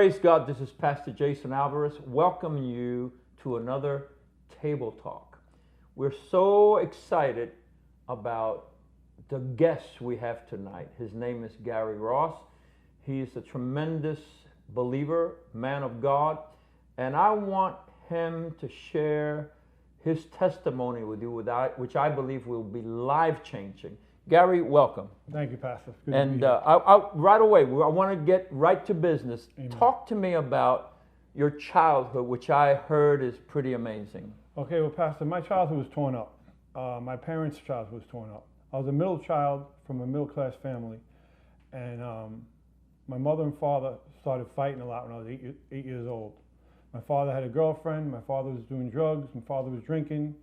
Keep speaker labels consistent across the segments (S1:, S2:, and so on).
S1: praise God, this is Pastor Jason Alvarez welcoming you to another Table Talk. We're so excited about the guest we have tonight. His name is Gary Ross. He is a tremendous believer, man of God, and I want him to share his testimony with you, which I believe will be life-changing. Gary, welcome.
S2: Thank you, Pastor. Good
S1: and right away, I want to get right to business.
S2: Amen.
S1: Talk to me about your childhood, which I heard is pretty amazing.
S2: Okay, well, Pastor, my childhood was torn up. My parents' childhood was torn up. I was a middle child from a middle-class family, and my mother and father started fighting a lot when I was 8 years old. My father had a girlfriend. My father was doing drugs. My father was drinking.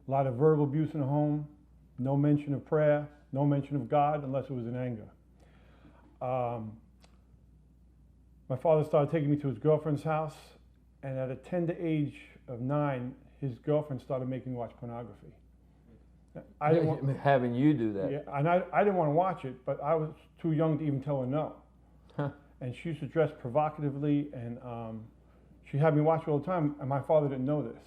S2: A lot of verbal abuse in the home. No mention of prayer. No mention of God unless it was in anger. My father started taking me to his girlfriend's house, and at a tender age of 9, his girlfriend started making me watch pornography. I didn't want,
S1: having you do that.
S2: Yeah, and I didn't want to watch it, but I was too young to even tell her no.
S1: Huh.
S2: And she used to dress provocatively, and she had me watch it all the time, and my father didn't know this.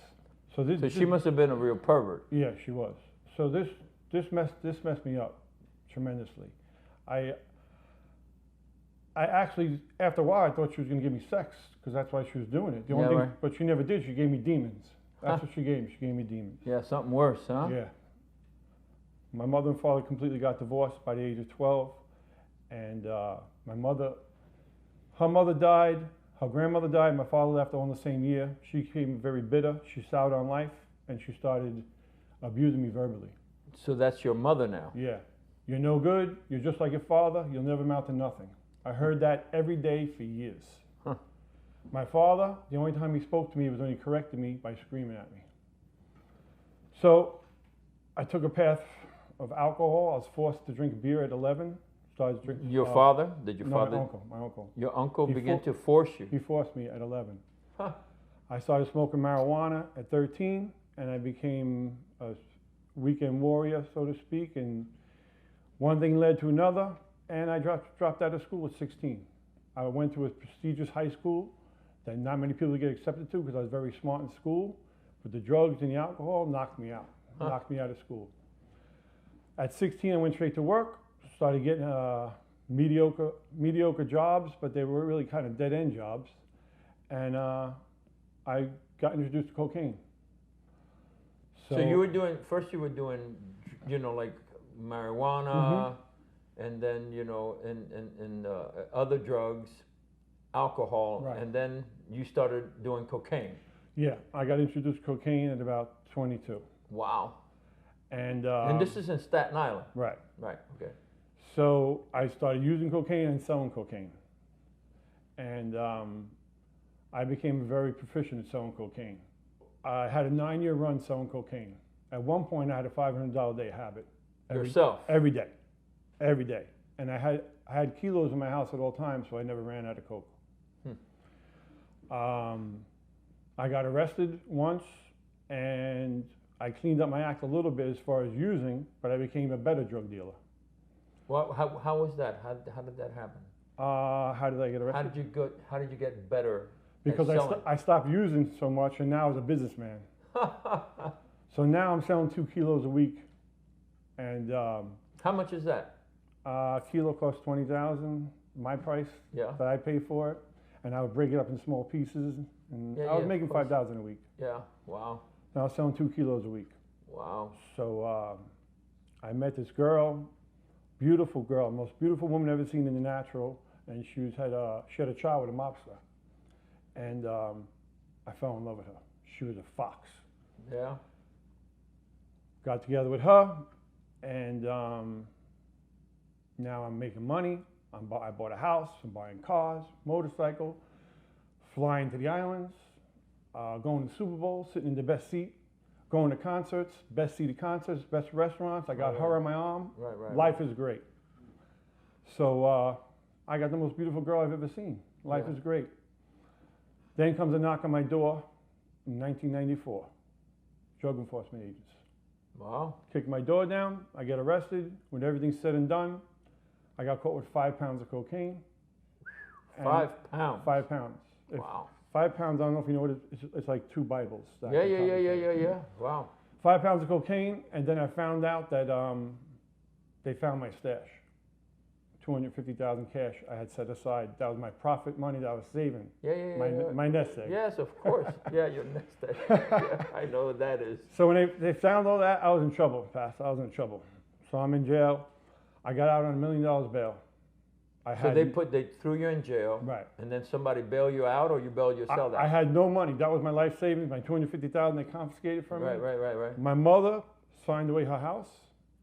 S2: So
S1: she must have been a real pervert.
S2: Yeah, she was. So this messed me up tremendously. I actually, after a while, I thought she was going to give me sex because that's why she was doing it. The only thing,
S1: right.
S2: But she never did. She gave me demons. That's what she gave me. She gave me demons.
S1: Yeah, something worse, huh?
S2: Yeah. My mother and father completely got divorced by the age of 12, and her mother died. Her grandmother died. My father left all in the same year. She became very bitter. She soured on life, and she started abusing me verbally.
S1: So that's your mother now?
S2: Yeah. You're no good. You're just like your father. You'll never amount to nothing. I heard that every day for years.
S1: Huh.
S2: My father, the only time he spoke to me was when he corrected me by screaming at me. So I took a path of alcohol. I was forced to drink beer at 11. Started drinking.
S1: Your father? Did your father?
S2: My uncle.
S1: Your uncle began to force you?
S2: He forced me at 11.
S1: Huh.
S2: I started smoking marijuana at 13, and I became a weekend warrior, so to speak, and one thing led to another, and I dropped out of school at 16. I went to a prestigious high school that not many people get accepted to because I was very smart in school, but the drugs and the alcohol knocked me out, knocked me out of school. At 16, I went straight to work, started getting mediocre jobs, but they were really kind of dead-end jobs, and I got introduced to cocaine.
S1: So you were doing, first you were doing, like marijuana, and then, and other drugs, alcohol,
S2: right.
S1: And then you started doing cocaine.
S2: Yeah, I got introduced to cocaine at about 22.
S1: Wow.
S2: And
S1: this is in Staten Island?
S2: Right.
S1: Right, okay.
S2: So I started using cocaine and selling cocaine. And I became very proficient at selling cocaine. I had a 9-year run selling cocaine. At one point, I had a $500 a day habit.
S1: Yourself?
S2: Every day. Every day. And I had kilos in my house at all times, so I never ran out of coke. I got arrested once, and I cleaned up my act a little bit as far as using, but I became a better drug dealer.
S1: Well, how was that? How did that happen?
S2: How did I get arrested?
S1: How did you get better?
S2: Because I stopped using so much, and now I was a businessman. So now I'm selling 2 kilos a week, and
S1: how much is that?
S2: A kilo costs $20,000. My price that I pay for it, and I would break it up in small pieces, and I was making $5,000 a week.
S1: Yeah, wow.
S2: Now I was selling 2 kilos a week.
S1: Wow.
S2: So I met this girl, beautiful girl, most beautiful woman I've ever seen in the natural, and she had a child with a mobster. And I fell in love with her. She was a fox.
S1: Yeah.
S2: Got together with her, and now I'm making money. I bought a house. I'm buying cars, motorcycle, flying to the islands, going to the Super Bowl, sitting in the best seat, going to concerts, best seated concerts, best restaurants. I got her on my arm.
S1: Right.
S2: Life is great. So I got the most beautiful girl I've ever seen. Life is great. Then comes a knock on my door in 1994. Drug enforcement agents.
S1: Wow.
S2: Kick my door down. I get arrested. When everything's said and done, I got caught with 5 pounds of cocaine. And
S1: 5 pounds.
S2: 5 pounds.
S1: Wow.
S2: 5 pounds, I don't know if you know what it is. It's like 2 Bibles.
S1: Yeah. Wow.
S2: 5 pounds of cocaine, and then I found out that they found my stash. $250,000 cash I had set aside. That was my profit money that I was saving. My nest egg.
S1: Yes, of course. Yeah, your nest egg. Yeah, I know what that is.
S2: So when they found all that, I was in trouble, Pastor. I was in trouble. So I'm in jail. I got out on $1 million bail.
S1: So they threw you in jail,
S2: right?
S1: And then somebody bailed you out, or you bailed yourself out?
S2: I had no money. That was my life savings. My $250,000 they confiscated from me.
S1: Right.
S2: My mother signed away her house.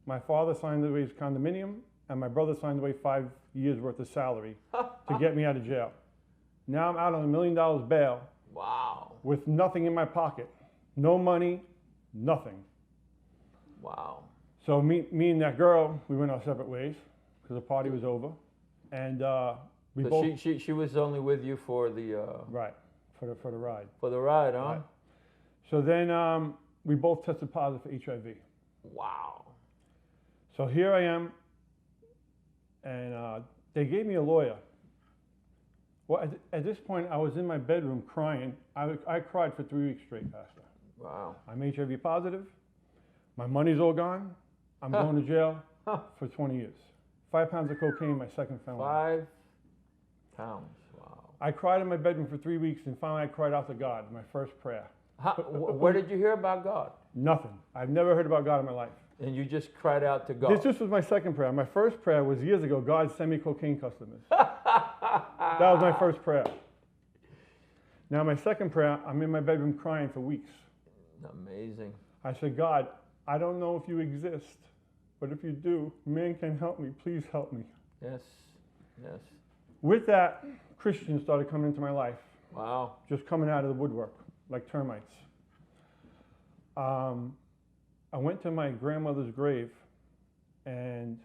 S2: My father signed away his condominium, and my brother signed away 5 years worth of salary to get me out of jail. Now I'm out on $1 million bail.
S1: Wow.
S2: With nothing in my pocket, no money, nothing.
S1: Wow.
S2: So me and that girl, we went our separate ways because the party was over. And we
S1: so
S2: both.
S1: She was only with you for the.
S2: Right, for the ride.
S1: For the ride, huh?
S2: Right. So then we both tested positive for HIV.
S1: Wow.
S2: So here I am, and they gave me a lawyer. Well, at this point, I was in my bedroom crying. I cried for 3 weeks straight, Pastor.
S1: Wow.
S2: I'm HIV positive. My money's all gone. I'm going to jail for 20 years. 5 pounds of cocaine, my second felony.
S1: 5 pounds, wow.
S2: I cried in my bedroom for 3 weeks, and finally I cried out to God, my first prayer.
S1: Where did you hear about God?
S2: Nothing. I've never heard about God in my life.
S1: And you just cried out to God?
S2: This was my second prayer. My first prayer was years ago, God, send me cocaine customers. That was my first prayer. Now my second prayer, I'm in my bedroom crying for weeks.
S1: Amazing.
S2: I said, God, I don't know if you exist. But if you do, man can help me. Please help me.
S1: Yes.
S2: With that, Christians started coming into my life.
S1: Wow.
S2: Just coming out of the woodwork, like termites. I went to my grandmother's grave, and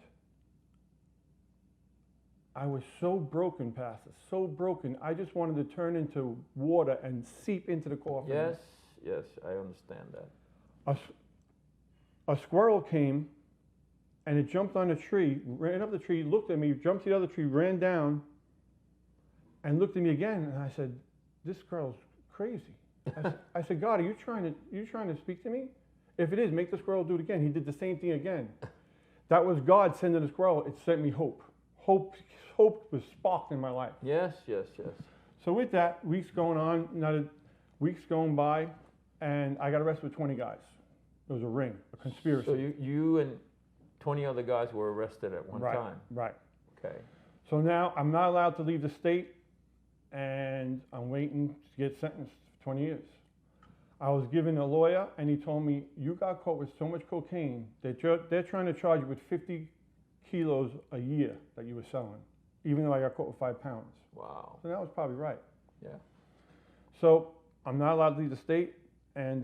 S2: I was so broken, Pastor, so broken. I just wanted to turn into water and seep into the coffin.
S1: Yes, I understand that.
S2: A squirrel came, and it jumped on a tree, ran up the tree, looked at me, jumped to the other tree, ran down, and looked at me again. And I said, "This squirrel's crazy." I said, "God, are you trying to speak to me? If it is, make the squirrel do it again." He did the same thing again. That was God sending the squirrel. It sent me hope. Hope was sparked in my life.
S1: Yes.
S2: So with that, weeks going on, weeks going by, and I got arrested with 20 guys. It was a ring, a conspiracy.
S1: So you and 20 other guys were arrested at one time?
S2: Right.
S1: Okay.
S2: So now I'm not allowed to leave the state, and I'm waiting to get sentenced for 20 years. I was given a lawyer, and he told me, you got caught with so much cocaine that they're trying to charge you with 50 kilos a year that you were selling, even though I got caught with 5 pounds.
S1: Wow.
S2: So that was probably right.
S1: Yeah.
S2: So I'm not allowed to leave the state, and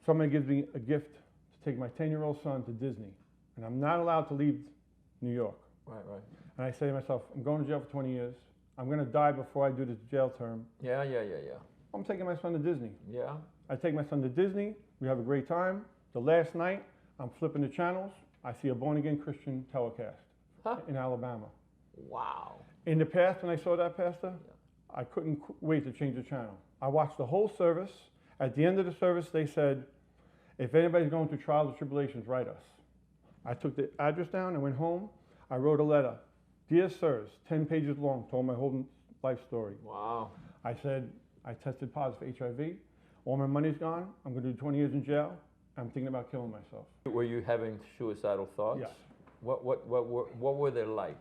S2: somebody gives me a gift to take my 10-year-old son to Disney. And I'm not allowed to leave New York.
S1: Right.
S2: And I say to myself, I'm going to jail for 20 years. I'm going to die before I do this jail term.
S1: Yeah.
S2: I'm taking my son to Disney.
S1: Yeah.
S2: I take my son to Disney. We have a great time. The last night, I'm flipping the channels. I see a born-again Christian telecast in Alabama.
S1: Wow.
S2: In the past, when I saw that, Pastor, I couldn't wait to change the channel. I watched the whole service. At the end of the service, they said, if anybody's going through trials or tribulations, write us. I took the address down, I went home, I wrote a letter. Dear sirs, 10 pages long, told my whole life story.
S1: Wow.
S2: I said, I tested positive for HIV, all my money's gone, I'm going to do 20 years in jail, I'm thinking about killing myself.
S1: Were you having suicidal thoughts?
S2: Yes.
S1: What were they like?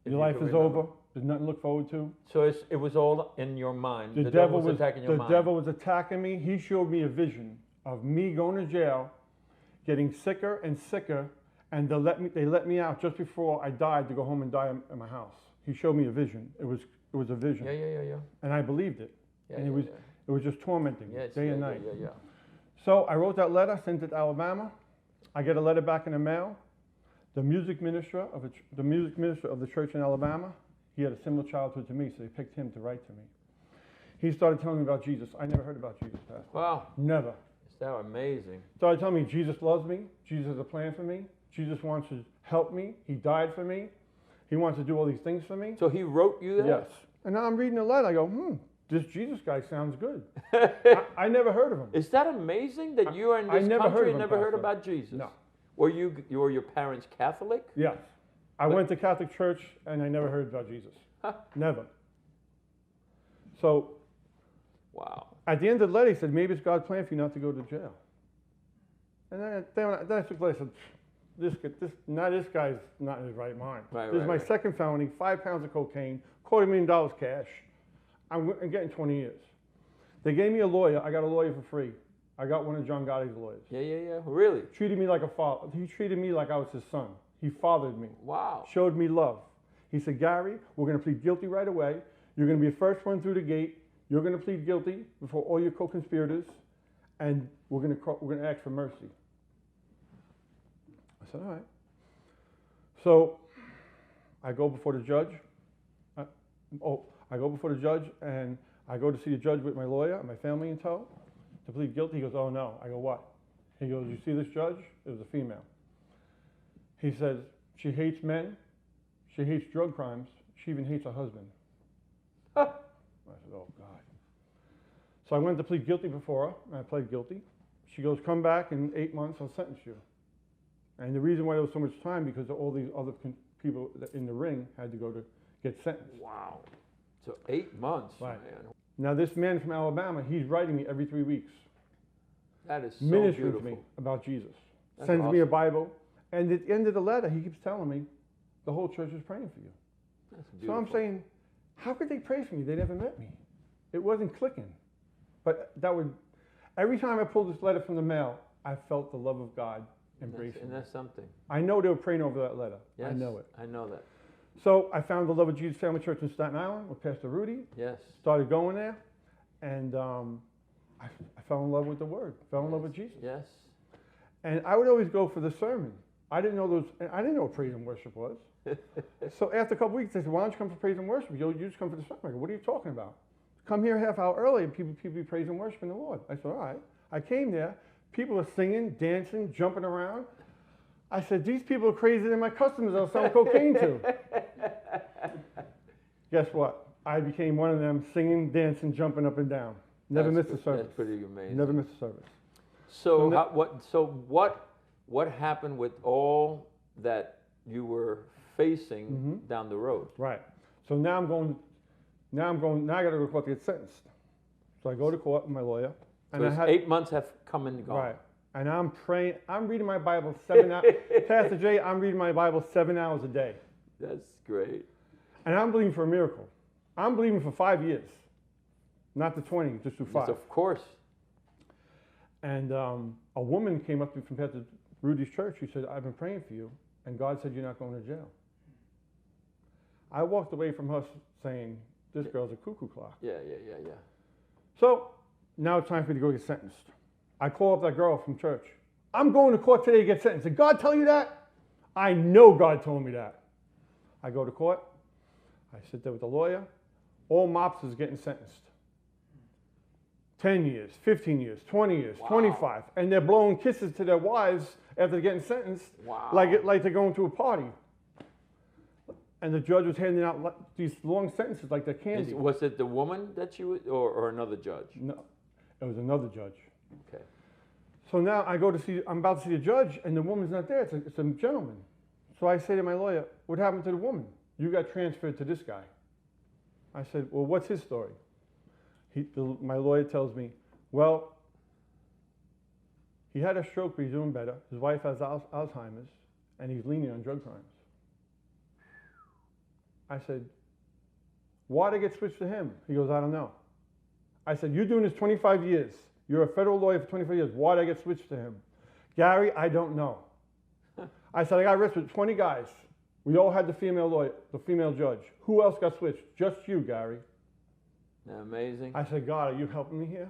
S2: Your life is over, there's nothing to look forward to.
S1: So it was all in your mind.
S2: The devil was
S1: attacking your mind.
S2: The devil was attacking me. He showed me a vision of me going to jail, getting sicker and sicker, and they let me out just before I died to go home and die in my house. He showed me a vision. It was a vision.
S1: Yeah.
S2: And I believed it.
S1: Yeah,
S2: and it was just tormenting day and night.
S1: Yeah.
S2: So I wrote that letter, sent it to Alabama. I get a letter back in the mail. The music minister of the church in Alabama, he had a similar childhood to me, so they picked him to write to me. He started telling me about Jesus. I never heard about Jesus, Pastor.
S1: Wow.
S2: Never.
S1: Is that amazing?
S2: Started telling me Jesus loves me. Jesus has a plan for me. Jesus wants to help me. He died for me. He wants to do all these things for me.
S1: So he wrote you that?
S2: Yes. And now I'm reading the letter. I go, this Jesus guy sounds good. I never heard of him.
S1: Is that amazing that you are in this country and never heard about Jesus?
S2: No.
S1: Were your parents Catholic?
S2: Yes. I went to Catholic church and I never heard about Jesus. Never. So,
S1: wow.
S2: At the end of the letter, he said, maybe it's God's plan for you not to go to jail. And then I took the letter and said, this guy's not in his right mind. This is my second felony, 5 pounds of cocaine, $250,000 cash. I'm getting 20 years. They gave me a lawyer. I got a lawyer for free. I got one of John Gotti's lawyers.
S1: Yeah. Really?
S2: Treated me like a father. He treated me like I was his son. He fathered me.
S1: Wow.
S2: Showed me love. He said, Gary, we're going to plead guilty right away. You're going to be the first one through the gate. You're going to plead guilty before all your co-conspirators, and we're going to ask for mercy. I said, all right. So I go before the judge. I go before the judge, and I go to see the judge with my lawyer and my family in tow to plead guilty. He goes, oh, no. I go, what? He goes, you see this judge? It was a female. He says, she hates men. She hates drug crimes. She even hates her husband. I said, oh, God. So I went to plead guilty before her, and I pled guilty. She goes, come back in 8 months, I'll sentence you. And the reason why there was so much time, because all these other people in the ring had to go to get sentenced.
S1: Wow. So 8 months,
S2: right.
S1: Man.
S2: Now this man from Alabama, he's writing me every 3 weeks.
S1: That is so
S2: ministering
S1: beautiful.
S2: to me about Jesus.
S1: That's
S2: Sends
S1: awesome.
S2: me a Bible. And at the end of the letter, he keeps telling me, the whole church is praying for you.
S1: That's beautiful.
S2: So I'm saying, how could they pray for me? They never met me. It wasn't clicking. But every time I pulled this letter from the mail, I felt the love of God embracing me.
S1: And that's something.
S2: I know they were praying over that letter.
S1: Yes,
S2: I know it.
S1: I know that.
S2: So I found the Love of Jesus Family Church in Staten Island with Pastor Rudy.
S1: Yes.
S2: Started going there, and I fell in love with the Word. Fell in love with Jesus.
S1: Yes.
S2: And I would always go for the sermon. I didn't know what praise and worship was. So after a couple weeks, they said, why don't you come for praise and worship? You just come for the sermon. I go, what are you talking about? Come here a half hour early and people be praising and worshiping the Lord. I said, all right. I came there. People were singing, dancing, jumping around. I said, these people are crazier than my customers I was selling cocaine to. Guess what? I became one of them, singing, dancing, jumping up and down. Never missed a service.
S1: That's pretty amazing.
S2: Never missed a service.
S1: So what happened with all that you were facing down the road?
S2: Right. So now I got to go to court to get sentenced. So I go to court with my lawyer.
S1: And 8 months have come and gone.
S2: Right. And I'm praying. I'm reading my Bible 7 hours. Pastor Jay, I'm reading my Bible 7 hours a day.
S1: That's great.
S2: And I'm believing for a miracle. I'm believing for 5 years. Not the 20, just do 5.
S1: Yes, of course.
S2: And a woman came up to me from Pastor Rudy's church. She said, I've been praying for you, and God said you're not going to jail. I walked away from her saying, this girl's a cuckoo clock.
S1: Yeah.
S2: So now it's time for me to go get sentenced. I call up that girl from church. I'm going to court today to get sentenced. Did God tell you that? I know God told me that. I go to court. I sit there with the lawyer. All mobsters getting sentenced. 10 years, 15 years, 20 years, 25. And they're blowing kisses to their wives after they're getting sentenced.
S1: Wow.
S2: Like they're going to a party. And the judge was handing out these long sentences like they're candy.
S1: Was it the woman that you, or another judge?
S2: No, it was another judge.
S1: Okay.
S2: So now I'm about to see the judge, and the woman's not there. It's a gentleman. So I say to my lawyer, what happened to the woman? You got transferred to this guy. I said, well, what's his story? My lawyer tells me, well, he had a stroke, but he's doing better. His wife has Alzheimer's, and he's leaning on drug crimes. I said, why did I get switched to him? He goes, I don't know. I said, you're doing this 25 years. You're a federal lawyer for 25 years. Why did I get switched to him? Gary, I don't know. I said, I got arrested with 20 guys. We all had the female lawyer, the female judge. Who else got switched? Just you, Gary.
S1: Isn't that amazing?
S2: I said, God, are you helping me here?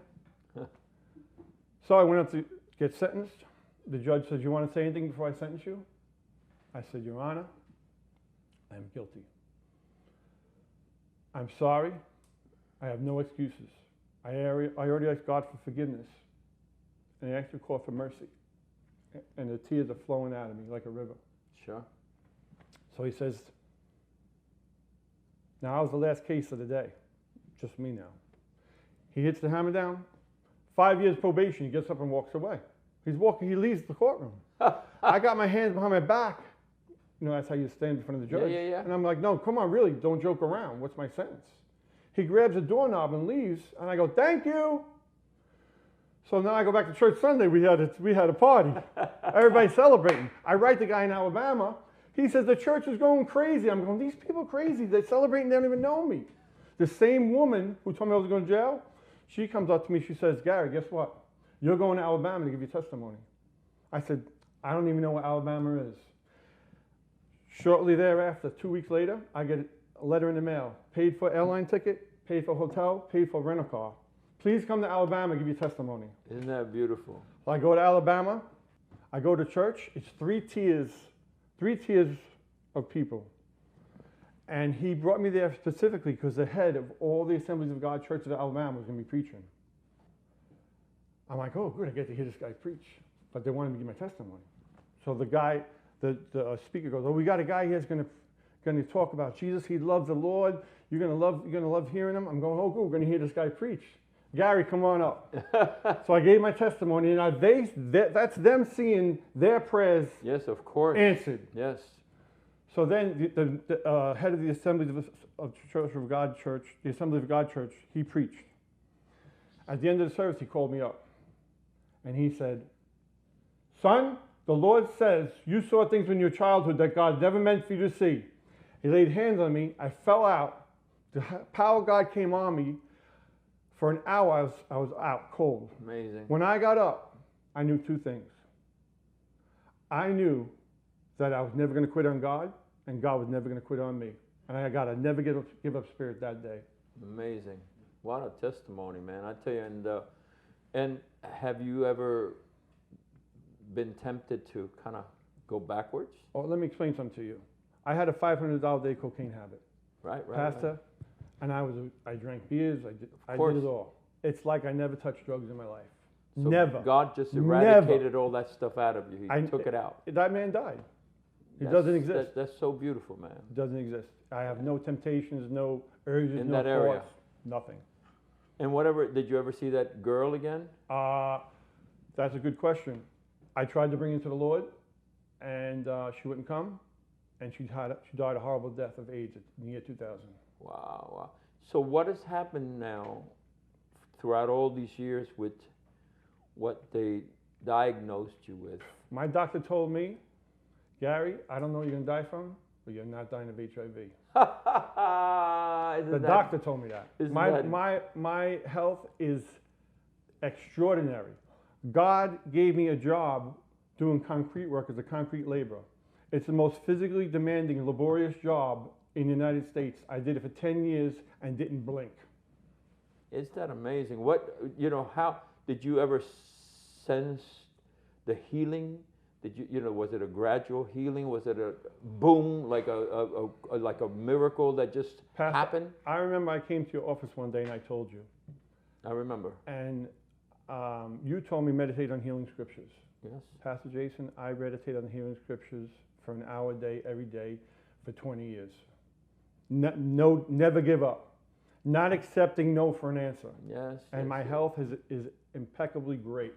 S2: So I went up to get sentenced. The judge says, you want to say anything before I sentence you? I said, Your Honor, I am guilty. I'm sorry. I have no excuses. I already asked God for forgiveness. And I asked the court for mercy. And the tears are flowing out of me like a river.
S1: Sure.
S2: So he says, Now, I was the last case of the day. Just me now. He hits the hammer down. 5 years probation. He gets up and walks away. He's walking. He leaves the courtroom. I got my hands behind my back. You know, that's how you stand in front of the judge.
S1: Yeah.
S2: And I'm like, no, come on, really, don't joke around. What's my sentence? He grabs a doorknob and leaves, and I go, thank you. So now I go back to church Sunday. We had a party. Everybody's celebrating. I write the guy in Alabama. He says, the church is going crazy. I'm going, these people are crazy. They're celebrating. They don't even know me. The same woman who told me I was going to jail, she comes up to me. She says, Gary, guess what? You're going to Alabama to give your testimony. I said, I don't even know what Alabama is. Shortly thereafter, 2 weeks later, I get a letter in the mail. Paid for airline ticket, paid for hotel, paid for rental car. Please come to Alabama and give your testimony.
S1: Isn't that beautiful?
S2: So I go to Alabama. I go to church. It's three tiers of people. And he brought me there specifically because the head of all the Assemblies of God churches of Alabama was going to be preaching. I'm like, oh, good, I get to hear this guy preach. But they wanted me to give my testimony. So the guy, the speaker goes, oh, we got a guy here who's going to talk about Jesus. He loves the Lord. You're going to love hearing him. I'm going, oh, good, we're going to hear this guy preach. Gary, come on up. So I gave my testimony, and now that's them seeing their prayers
S1: Yes, of course.
S2: answered.
S1: Yes.
S2: So then the head of the Assemblies of Church of God Church, the Assembly of God Church, he preached. At the end of the service, he called me up, and he said, son, the Lord says you saw things in your childhood that God never meant for you to see. He laid hands on me. I fell out. The power of God came on me. For an hour, I was out cold.
S1: Amazing.
S2: When I got up, I knew two things. I knew that I was never going to quit on God, and God was never going to quit on me. And I got a never give up spirit that day.
S1: Amazing. What a testimony, man. I tell you, and have you ever been tempted to kind of go backwards?
S2: Oh, let me explain something to you. I had a $500 a day cocaine habit.
S1: Right.
S2: Pastor,
S1: Right.
S2: and I drank beers, I did it all. It's like I never touched drugs in my life.
S1: So
S2: never.
S1: God just eradicated all that stuff out of you. He took it out.
S2: That man died. It doesn't exist.
S1: That's so beautiful, man.
S2: It doesn't exist. I have no temptations, no urges,
S1: In
S2: no
S1: that
S2: thoughts,
S1: area.
S2: nothing.
S1: And did you ever see that girl again?
S2: That's a good question. I tried to bring her to the Lord, and she wouldn't come, and she died a horrible death of AIDS in the year 2000.
S1: Wow. So what has happened now throughout all these years with what they diagnosed you with?
S2: My doctor told me, Gary, I don't know what you're going to die from, but you're not dying of HIV. The doctor told me that. My health is extraordinary. God gave me a job doing concrete work as a concrete laborer. It's the most physically demanding, laborious job in the United States. I did it for 10 years and didn't blink.
S1: Is that amazing? How did you ever sense the healing? Was it a gradual healing? Was it a boom, like a miracle that just happened?
S2: I remember I came to your office one day and I told you.
S1: I remember.
S2: And you told me meditate on healing scriptures.
S1: Yes.
S2: Pastor Jason, I meditate on the healing scriptures for an hour a day, every day, for 20 years. Never give up. Not accepting no for an answer.
S1: Yes.
S2: And my health is impeccably great.